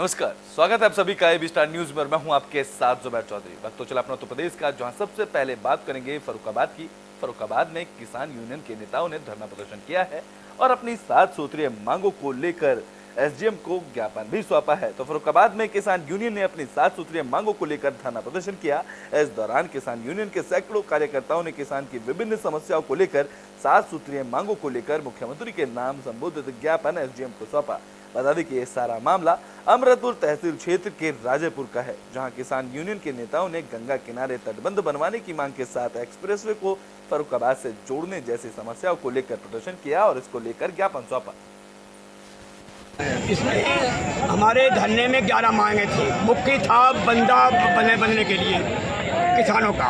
नमस्कार, स्वागत है आप सभी का एबी स्टार न्यूज में और मैं हूं आपके साथ जुबैर चौधरी। वक्त तो चला अपना उत्तर प्रदेश का, जहां सबसे पहले बात करेंगे फर्रुखाबाद की। फर्रुखाबाद में किसान यूनियन के नेताओं ने धरना प्रदर्शन किया है और अपनी 7 सूत्रीय मांगों को लेकर एसडीएम को ज्ञापन भी सौंपा है। तो फर्रुखाबाद में किसान यूनियन ने अपनी 7 सूत्रीय मांगों को लेकर धरना प्रदर्शन किया। इस दौरान किसान यूनियन के सैकड़ों कार्यकर्ताओं ने किसान की विभिन्न समस्याओं को लेकर 7 सूत्रीय मांगों को लेकर मुख्यमंत्री के नाम संबोधित ज्ञापन एसडीएम को सौंपा। बता दें कि यह सारा मामला अमृतपुर तहसील क्षेत्र के राजेपुर का है, जहां किसान यूनियन के नेताओं ने गंगा किनारे तटबंध बनवाने की मांग के साथ एक्सप्रेसवे को फर्रुखाबाद से जोड़ने जैसी समस्याओं को लेकर प्रदर्शन किया और इसको लेकर ज्ञापन सौंपा। इसमें हमारे धरने में 11 मांगे थी। मुख्य था बंदा बनने के लिए किसानों का।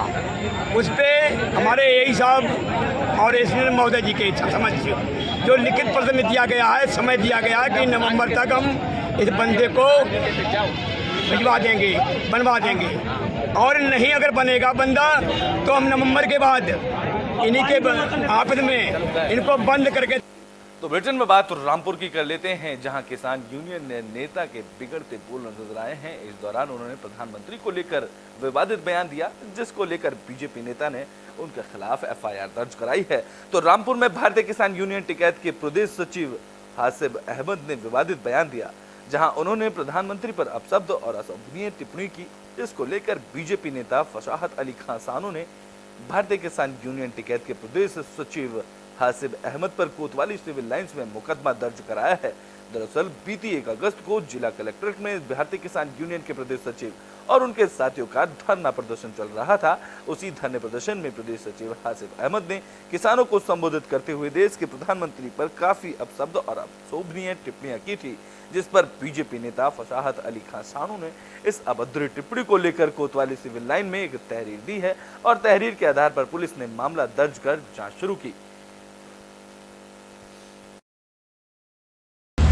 उस पर हमारे एई साहब और एसडीएम महोदय जी के समझ जो लिखित पत्र में दिया गया है, समय दिया गया है कि नवंबर तक हम इस बंदे को भिजवा देंगे, बनवा देंगे, और नहीं अगर बनेगा बंदा तो हम नवंबर के बाद इन्हीं के आफत में इनको बंद करके। तो ब्रिटेन में बात रामपुर की कर लेते हैं, जहां किसान यूनियन ने नेता के बिगड़ते बोल नजर आए हैं। इस दौरान उन्होंने प्रधानमंत्री को लेकर विवादित बयान दिया, जिसको लेकर बीजेपी नेता ने उनके खिलाफ एफआईआर दर्ज कराई है। तो रामपुर में भारतीय किसान यूनियन टिकैत के प्रदेश सचिव हासिब अहमद ने विवादित बयान दिया, जहां उन्होंने प्रधानमंत्री पर अपशब्द और अशोभनीय टिप्पणी की, जिसको लेकर बीजेपी नेता फशाहत अली खान सानू ने भारतीय किसान यूनियन टिकैत के प्रदेश सचिव हासिब अहमद पर कोतवाली सिविल लाइंस में मुकदमा दर्ज कराया है। दरअसल बीती 1 अगस्त को जिला कलेक्ट्रेट में भारतीय किसान यूनियन के प्रदेश सचिव और उनके साथियों का धरना प्रदर्शन चल रहा था। उसी धरने प्रदर्शन में प्रदेश सचिव हासिब अहमद ने किसानों को संबोधित करते हुए देश के प्रधानमंत्री पर काफी अपशब्द और अशोभनीय टिप्पणियां की थी, जिस पर बीजेपी नेता फशाहत अली खान सानू ने इस अभद्र टिप्पणी को लेकर कोतवाली सिविल लाइन में एक तहरीर दी है और तहरीर के आधार पर पुलिस ने मामला दर्ज कर जांच शुरू की।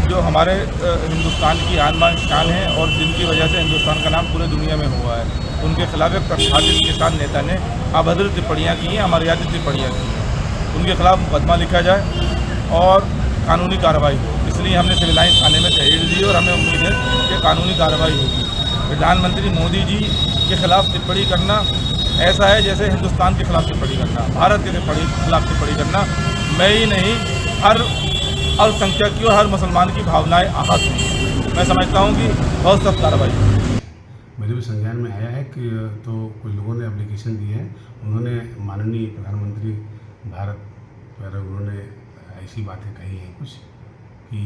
जो हमारे हिंदुस्तान की आन बान शान है और जिनकी वजह से हिंदुस्तान का नाम पूरे दुनिया में हुआ है, उनके खिलाफ एक तथाकथित किसान नेता ने अभद्र टिप्पणियाँ की हैं, अमर्यादित टिप्पणियाँ की हैं। उनके खिलाफ मुकदमा लिखा जाए और कानूनी कार्रवाई हो। इसलिए हमने सिविल लाइन थाने में तहरीर दी और हमें उम्मीद है कि कानूनी कार्रवाई होगी। प्रधानमंत्री मोदी जी के खिलाफ टिप्पणी करना ऐसा है जैसे हिंदुस्तान के खिलाफ टिप्पणी करना, भारत के खिलाफ टिप्पणी करना। मैं ही नहीं, हर अल्पसंख्यक की और हर मुसलमान की भावनाएं आहत हैं। मैं समझता हूं कि बहुत सख्त कार्रवाई मेरे भी संज्ञान में आया है कि तो कुछ लोगों ने एप्लीकेशन दी है। उन्होंने माननीय प्रधानमंत्री भारत पर उन्होंने ऐसी बातें कही हैं कुछ कि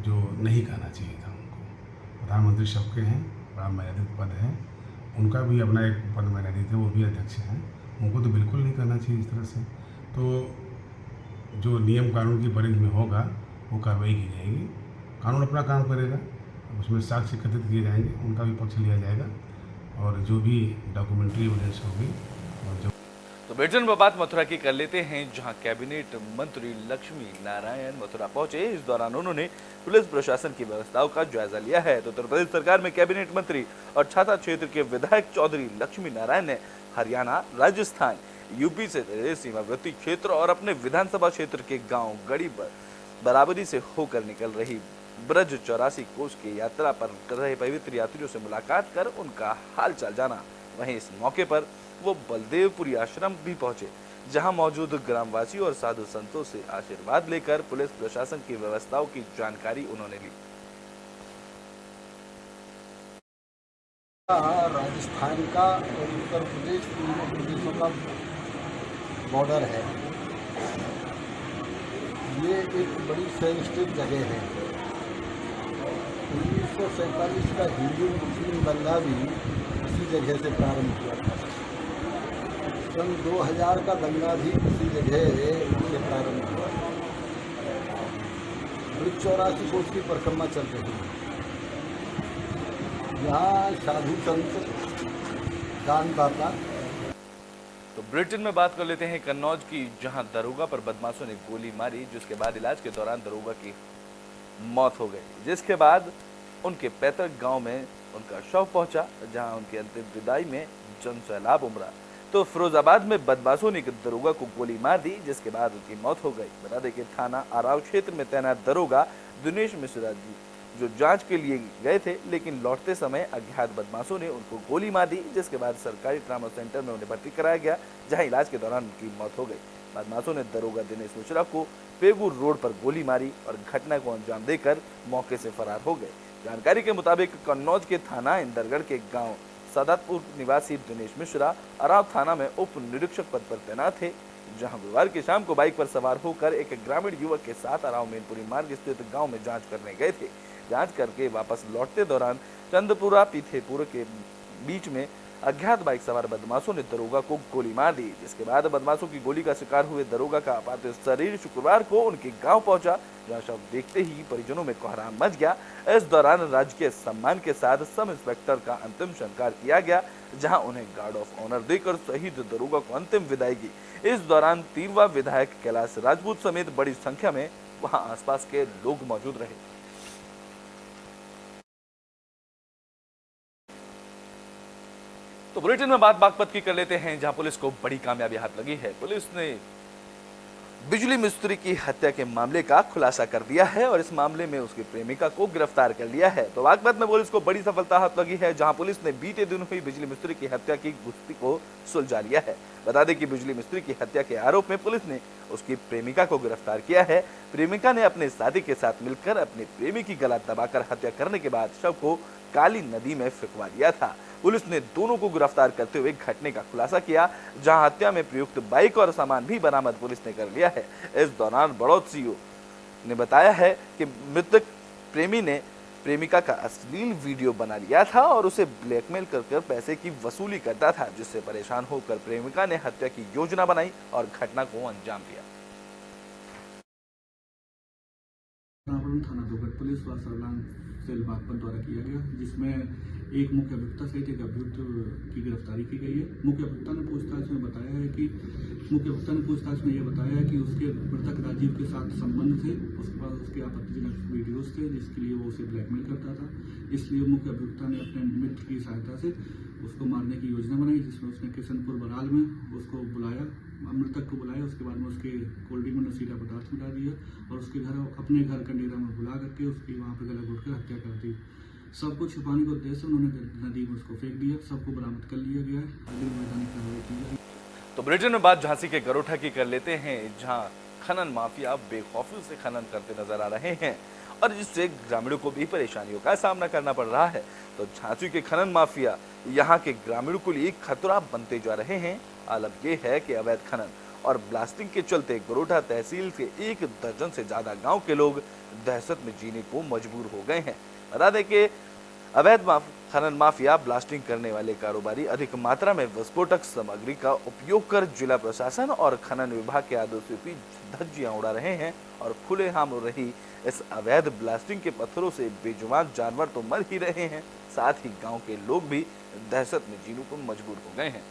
जो नहीं कहना चाहिए था उनको। प्रधानमंत्री सबके हैं, बड़ा मर्यादित पद है, उनका भी अपना एक पद मर्यादित है, वो भी अध्यक्ष हैं, उनको तो बिल्कुल नहीं करना चाहिए इस तरह से। तो जो नियम कानून की परिधि में होगा वो कार्रवाई की जाएगी। कानून अपना काम करेगा, उसमें साक्ष्य एकत्रित किए जाएंगे, उनका भी पक्ष लिया जाएगा और जो भी डॉक्यूमेंट्री एविडेंस होगी और जो। तो ब्रिटेन में बात मथुरा की कर लेते हैं, जहां कैबिनेट मंत्री लक्ष्मी नारायण मथुरा पहुंचे। इस दौरान उन्होंने पुलिस प्रशासन की व्यवस्थाओं का जायजा लिया है। तो उत्तर प्रदेश सरकार में कैबिनेट मंत्री और छाता क्षेत्र के विधायक चौधरी लक्ष्मी नारायण ने हरियाणा, राजस्थान, यूपी से सीमावर्ती क्षेत्र और अपने विधानसभा क्षेत्र के गांव गड़ी बराबरी से होकर निकल रही ब्रज 84 कोस की यात्रा पर कर रहे पवित्र यात्रियों से मुलाकात कर उनका हालचाल जाना। वहीं इस मौके पर वो बलदेवपुरी आश्रम भी पहुंचे, जहां मौजूद ग्रामवासी और साधु संतों से आशीर्वाद लेकर पुलिस प्रशासन की व्यवस्थाओं की जानकारी उन्होंने ली। राजस्थान का और उत्तर प्रदेश, तीनों प्रदेशों का बॉर्डर है। ये एक बड़ी सेंसिटिव जगह है। 1947 का हिंदू मुस्लिम दंगा भी इसी जगह से प्रारंभ हुआ था। सन 2000 का दंगा भी इसी जगह से प्रारंभ हुआ। ब्रज 84 कोस की परिक्रमा चल रही है। यहाँ साधु संत, दानदाता। तो ब्रिटेन में बात कर लेते हैं कन्नौज की, जहां दरोगा पर बदमाशों ने गोली मारी, जिसके बाद इलाज के दौरान दरोगा की मौत हो गई। जिसके बाद उनके पैतृक गांव में उनका शव पहुंचा, जहां उनकी अंतिम विदाई में जन सैलाब उमड़ा। तो फिरोजाबाद में बदमाशों ने दरोगा को गोली मार दी, जिसके बाद उनकी मौत हो गई। बता दें कि थाना आराव क्षेत्र में तैनात दरोगा दिनेश मिश्रा जी जो जांच के लिए गए थे, लेकिन लौटते समय अज्ञात बदमाशों ने उनको गोली मार दी, जिसके बाद सरकारी ट्रामा सेंटर में उन्हें भर्ती कराया गया, जहां इलाज के दौरान उनकी मौत हो गई। बदमाशों ने दरोगा दिनेश मिश्रा को पेगू रोड पर गोली मारी और घटना को अंजाम देकर मौके से फरार हो गए। जानकारी के मुताबिक कन्नौज के थाना इंदरगढ़ के गांव सादतपुर निवासी दिनेश मिश्रा अराव थाना में उप निरीक्षक पद पर तैनात थे, जहां गुरुवार की शाम को बाइक पर सवार होकर एक ग्रामीण युवक के साथ अराव मेनपुरी मार्ग स्थित गांव में जांच करने गए थे। जांच करके वापस लौटते दौरान चंदपुरा पीथेपुर के बीच में अज्ञात बाइक सवार बदमाशों ने दरोगा को गोली मार दी, जिसके बाद बदमाशों की गोली का शिकार हुए दरोगा का अपार्थिव शरीर शुक्रवार को उनके गांव पहुंचा, जहां शव देखते ही परिजनों में कोहराम मच गया। इस दौरान राजकीय सम्मान के साथ सब इंस्पेक्टर का अंतिम संस्कार किया गया, जहां उन्हें गार्ड ऑफ ऑनर देकर शहीद दरोगा को अंतिम विदाई की। इस दौरान तीरवा विधायक कैलाश राजपूत समेत बड़ी संख्या में वहां आसपास के लोग मौजूद रहे। तो बुलेटिन में बात बागपत की कर लेते हैं, जहां पुलिस को बड़ी कामयाबी हाथ लगी है। पुलिस ने बिजली मिस्त्री की हत्या के मामले का खुलासा कर दिया है और इस मामले में उसकी प्रेमिका को गिरफ्तार कर लिया है। तो बागपत में पुलिस को बड़ी सफलता हाथ लगी है, जहां पुलिस ने बीते दिन हुई बिजली मिस्त्री की हत्या की गुत्थी को सुलझा लिया है। बता दें कि बिजली मिस्त्री की हत्या के आरोप में पुलिस ने उसकी प्रेमिका को गिरफ्तार किया है। प्रेमिका ने अपने साथी के साथ मिलकर अपने प्रेमी की गला दबाकर हत्या करने के बाद शव को काली नदी में फेंकवा दिया था। पुलिस ने दोनों को गिरफ्तार करते हुए घटने का खुलासा किया, जहां हत्या में प्रयुक्त बाइक और सामान भी बरामद पुलिस ने कर लिया है। इस दौरान बड़ौद सीओ ने बताया है कि मृतक प्रेमी ने प्रेमिका का अश्लील वीडियो बना लिया था और उसे ब्लैकमेल कर पैसे की वसूली करता था, जिससे परेशान होकर प्रेमिका ने हत्या की योजना बनाई और घटना को अंजाम दिया। थाना दुर्गत पुलिस व सर्विलांस सेल बागपत द्वारा किया गया, जिसमें एक मुख्य अभियुक्ता सहित एक अभियुक्त की गिरफ्तारी की गई है। मुख्य अभियुक्ता ने पूछताछ में ये बताया है कि उसके मृतक राजीव के साथ संबंध थे, उसके पास उसके आपत्तिजनक वीडियोस थे, जिसके लिए वो उसे ब्लैकमेल करता था। इसलिए मुख्य अभियुक्ता ने अपने मित्र की सहायता से उसको मारने की योजना बनाई, जिसमें उसने किशनपुर बराल में उसको बुलाया, मृतक को बुलाया। उसके बाद में उसके कोल्ड ड्रिंक में नशीला पदार्थ मिला दिया और उसके घर अपने घर का डेरा में बुला करके उसकी वहाँ पर गला घोट कर हत्या कर दी। सबको छिपाने के उद्देश्य से उन्होंने नदी में उसको फेंक दिया। सबको बरामद कर लिया गया है। अगली वैधानिक कार्रवाई की जाएगी। तो बुलेटिन में बात झांसी के गरोठा की कर लेते हैं, जहां खनन माफिया बेखौफी से खनन करते नजर आ रहे हैं और जिससे ग्रामीणों को भी परेशानियों का सामना करना पड़ रहा है। तो झांसी के खनन माफिया यहां के ग्रामीणों के लिए खतरा बनते जा रहे हैं। आलम यह है कि अवैध खनन और ब्लास्टिंग के चलते गरोठा तहसील के 1 दर्जन से ज्यादा गांव के लोग दहशत में जीने को मजबूर हो गए हैं। बता दें कि अवैध खनन माफिया ब्लास्टिंग करने वाले कारोबारी अधिक मात्रा में विस्फोटक सामग्री का उपयोग कर जिला प्रशासन और खनन विभाग के आदेशों की धज्जियां उड़ा रहे हैं और खुलेआम हो रही इस अवैध ब्लास्टिंग के पत्थरों से बेजुबान जानवर तो मर ही रहे हैं, साथ ही गांव के लोग भी दहशत में जीने को मजबूर हो गए हैं।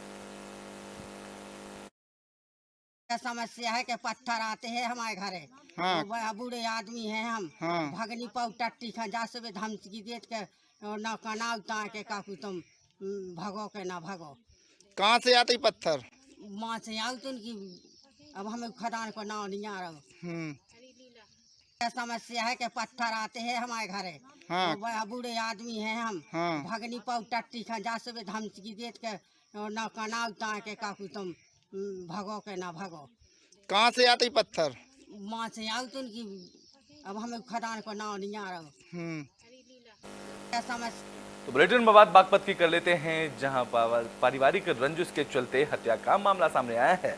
समस्या है कि पत्थर आते हैं हमारे घरे। हाँ। तो बूढ़े आदमी हैं हम। हाँ। भगनी पौटट्टी खा से धमकी देत के न कना उतार के काकू तुम भगो के ना भगो। कहाँ से आते पत्थर? माँ से आओ तुम की अब हमें खदान को नाव नहीं आ रहा। समस्या है कि पत्थर आते हैं हमारे घरे। हाँ। तो बूढ़े आदमी हैं हम। हाँ। भगनी पौटट्टी खा से धमकी देत के न कना उतार के काकू तुम भगो के ना भगो। कहाँ से आते पत्थर? माँ से आओ तुम की अब हमें खदान को नाव नहीं आ रहा। तो बुलेटिन में बात बागपत की कर लेते हैं, जहां पारिवारिक रंजिश के चलते हत्या का मामला सामने आया है।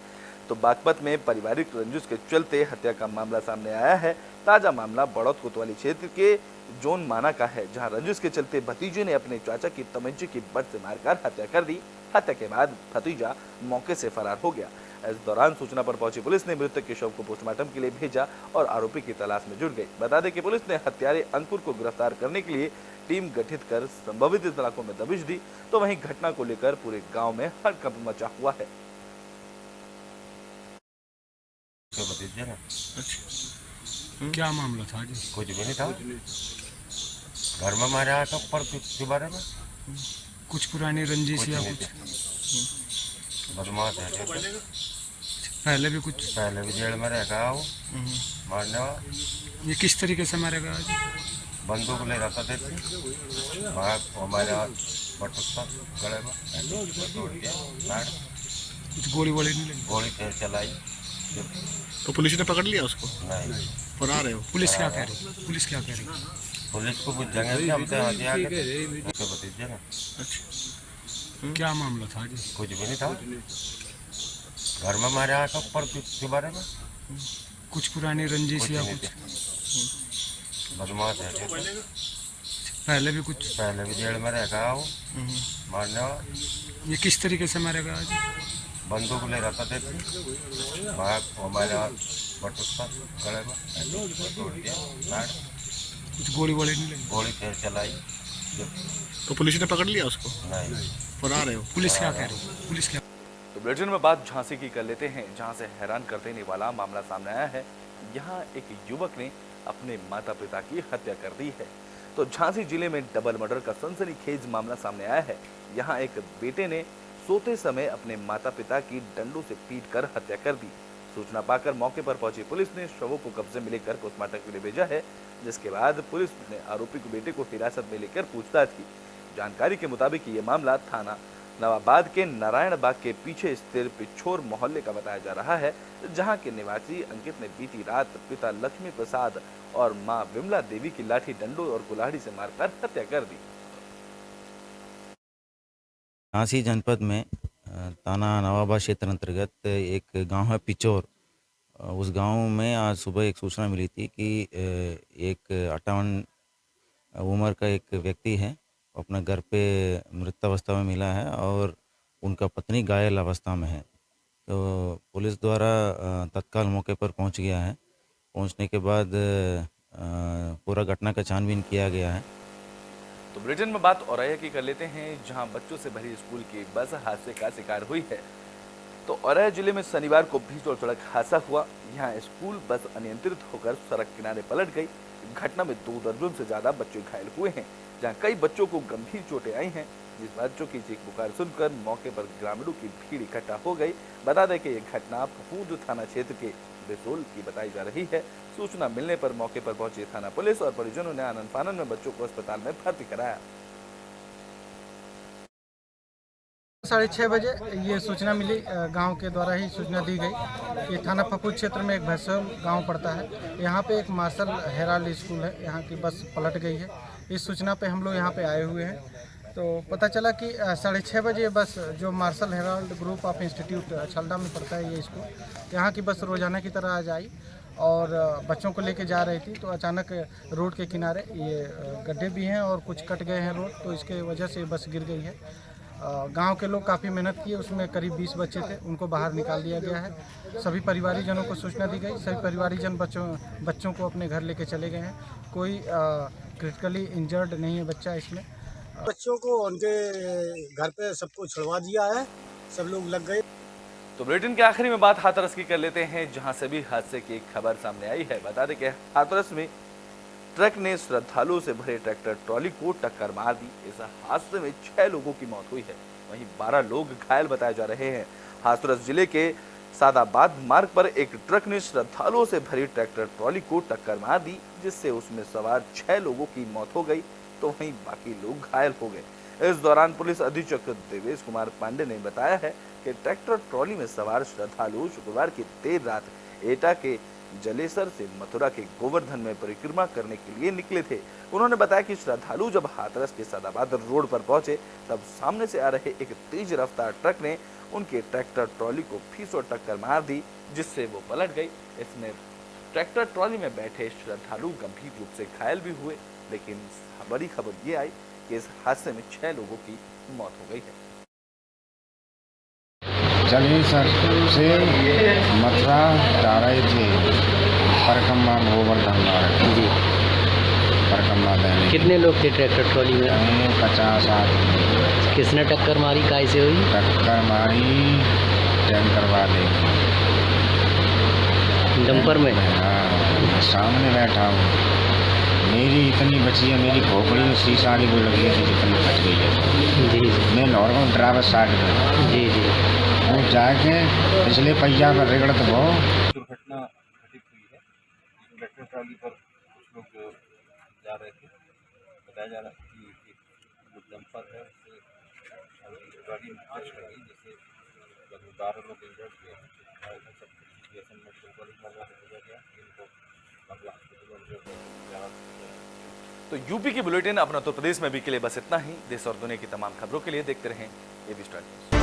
तो बागपत में पारिवारिक रंजिश के चलते हत्या का मामला सामने आया है। ताजा मामला बड़ौद कोतवाली क्षेत्र के जोन माना का है, जहां रंजिश के चलते भतीजे ने अपने चाचा की तमंचे की बट से मारकर हत्या कर दी। हत्या के बाद भतीजा मौके से फरार हो गया। इस दौरान सूचना पर पहुंची पुलिस ने मृतक के शव को पोस्टमार्टम के लिए भेजा और आरोपी की तलाश में जुट गई। बता दें कि पुलिस ने हत्यारे अंकुर को गिरफ्तार करने के लिए टीम गठित कर संभावित इलाकों में दबिश दी। तो वहीं घटना को लेकर पूरे गांव में हड़कंप मचा हुआ है। क्या मामला था? कुछ भी नहीं था, घर में मारा था पर के बारे में कुछ पुरानी रंजिश या कुछ बदमाश है। पहले भी जेल में रहेगा वो मारने वाला। ये किस तरीके से मारेगा आज? बंदूक ले रहता थे, वहाँ हमारे हाथ बटुक गले में ऐसे तोड़ दिया, नाड़ कुछ गोली वोली नहीं लगी? गोली फिर चलाई। तो पुलिस ने पकड़ लिया उसको? नहीं, फरार है वो। पुलिस क्या कह रही? पुलिस क्या कह रही? पुलिस को कुछ जगह से हमसे हथियार के भतीजे ना, क्या मामला था जी? कुछ भी नहीं था, घर में मारे आया था पर के बारे में कुछ पुरानी रंजिश कुछ या नहीं कुछ? थे। बदमाश है जो, पहले भी कुछ? पहले भी जेल में रखा वो मारने वाला। ये किस तरीके से मारेगा आज? बंदूक ले रहता थे, वहाँ हमारे हाथ बटुक गले में ऐसे तोड़ दिया, नाड़ कुछ गोली वोली नहीं लगी? गोली फिर चलाई। तो पुलिस ने पकड़ लिया उसको? नहीं, फरार है वो। पुलिस क्या कह रही? पुलिस क्या? तो बुलेटिन में बात झांसी की कर लेते हैं, जहां से हैरान कर देने वाला मामला सामने आया है। यहां एक युवक ने अपने माता पिता की हत्या कर दी है। तो झांसी जिले में डबल मर्डर का सनसनीखेज मामला सामने आया है। यहां एक बेटे ने सोते समय अपने माता पिता की डंडों से पीटकर हत्या कर दी। सूचना पाकर मौके पर पहुंची पुलिस ने शवों को कब्जे में लेकर पोस्टमार्टम के लिए भेजा है, जिसके बाद पुलिस ने आरोपी को बेटे को हिरासत में लेकर पूछताछ की। जानकारी के मुताबिक ये मामला थाना नवाबाद के नारायण बाग के पीछे स्थित पिछोर मोहल्ले का बताया जा रहा है, जहां के निवासी अंकित ने बीती रात पिता लक्ष्मी प्रसाद और मां विमला देवी की लाठी डंडों और कुल्हाड़ी से मारकर हत्या कर दी। झांसी जनपद में थाना नवाबाद क्षेत्र अंतर्गत एक गांव है पिचोर। उस गांव में आज सुबह एक सूचना मिली थी कि एक 58 उम्र का एक व्यक्ति है, अपने घर पे मृतावस्था में मिला है और उनका पत्नी घायल अवस्था में है। तो पुलिस द्वारा तत्काल मौके पर पहुंच गया है। पहुंचने के बाद पूरा घटना का छानबीन किया गया है। तो बुलेटिन में बात औरैया की कर लेते हैं, जहां बच्चों से भरी स्कूल की बस हादसे का शिकार हुई है। तो औरैया जिले में शनिवार को भीषण सड़क हादसा हुआ। यहां स्कूल बस अनियंत्रित होकर सड़क किनारे पलट गई। घटना में 2 दर्जन से ज्यादा बच्चे घायल हुए हैं, जहां कई बच्चों को गंभीर चोटें आई हैं। जिस बच्चों की चीख पुकार सुनकर मौके पर ग्रामीणों की भीड़ इकट्ठा हो गई। बता दें कि यह घटना फफूंद थाना क्षेत्र के बेसोल की बताई जा रही है। सूचना मिलने पर मौके पर पहुंची थाना पुलिस और परिजनों ने आनन फानन में बच्चों को अस्पताल में भर्ती कराया। 6:30 बजे ये सूचना मिली, गांव के द्वारा ही सूचना दी गई कि थाना फफूंद क्षेत्र में एक भैंसोल गांव पड़ता है। यहां पे एक मार्शल हेराल्ड स्कूल है, यहां की बस पलट गई है। इस सूचना पे हम लोग यहां पे आए हुए हैं। तो पता चला कि 6:30 बजे बस जो Marshall Herald group of institute Chhalda में पड़ता है ये स्कूल, यहाँ की बस रोजाना की तरह आज आई और बच्चों को लेके जा रही थी। तो अचानक रोड के किनारे ये गड्ढे भी हैं और कुछ कट गए हैं रोड, तो इसके वजह से बस गिर गई है। गांव के लोग काफ़ी मेहनत किए, उसमें करीब 20 बच्चे थे, उनको बाहर निकाल दिया गया है। सभी परिवारीजनों को सूचना दी गई। सभी परिवारीजन बच्चों को अपने घर लेके चले गए हैं। कोई क्रिटिकली इंजर्ड नहीं है बच्चा इसमें। बच्चों को उनके घर पे सबको छुड़वा दिया है, सब लोग लग गए। तो बुलेटिन के आखिरी में बात हाथरस की कर लेते हैं, जहां से भी हादसे की एक खबर सामने आई है। बता दें कि हाथरस में ट्रक ने श्रद्धालुओं से भरे ट्रैक्टर ट्रॉली को टक्कर मार दी। इस हादसे में 6 लोगों की मौत हुई है, वहीं 12 लोग घायल बताए जा रहे हैं। हाथरस जिले के सादाबाद मार्ग पर एक ट्रक ने श्रद्धालुओं से भरी ट्रैक्टर ट्रॉली को टक्कर मार दी, जिससे उसमें सवार 6 लोगों की मौत हो गई, तो वहीं बाकी लोग घायल हो गए। इस दौरान पुलिस अधीक्षक देवेश कुमार पांडे ने बताया है कि ट्रैक्टर ट्रॉली में सवार श्रद्धालु शुक्रवार की देर रात एटा के जलेसर से मथुरा के गोवर्धन में परिक्रमा करने के लिए निकले थे। उन्होंने बताया कि श्रद्धालु जब हाथरस के सादाबाद रोड पर पहुंचे, तब सामने से आ रहे एक तेज रफ्तार ट्रक ने उनके ट्रैक्टर ट्रॉली को भीषण टक्कर मार दी, जिससे वो पलट गई। इसमें ट्रैक्टर ट्रॉली में बैठे श्रद्धालु गंभीर रूप से घायल भी हुए, लेकिन बड़ी खबर ये आई कि इस हादसे में 6 लोगों की मौत हो गई है। जलेसर से मथुरा जा रहे थे परिक्रमा गोवर्धन मार्ग जी, परिक्रमा देने। कितने लोग थे ट्रैक्टर ट्रॉली में? 50 आदमी। किसने टक्कर मारी, कैसे हुई? टक्कर मारी टैंकर वाले डंपर में। हाँ, सामने बैठा हूँ। मेरी इतनी बची है, मेरी खोपड़ी में शीशा वाली वो लगी थी, जितनी फट गई है जी। मैं नॉर्मल ड्राइवर साइड में जी जी वो जाके पिछले पहिया पर रगड़त बहुत दुर्घटना घटित हुई है। ट्रैक्टर ट्रॉली पर कुछ लोग जा जा रहे थे। बताया जा रहा है कि जो डंपर है उससे गाड़ी में क्रश कर गई, जिससे लगभग 12 लोग इंजर्ड हुए हैं और सब सिचुएशन मेडिकल कॉलेज मंगला में भेजा गया, इनको मंगला हॉस्पिटल में भेजा गया। तो यूपी की बुलेटिन अपना उत्तर प्रदेश में भी के लिए बस इतना ही। देश और दुनिया की तमाम खबरों के लिए देखते रहें एबी स्टार न्यूज़।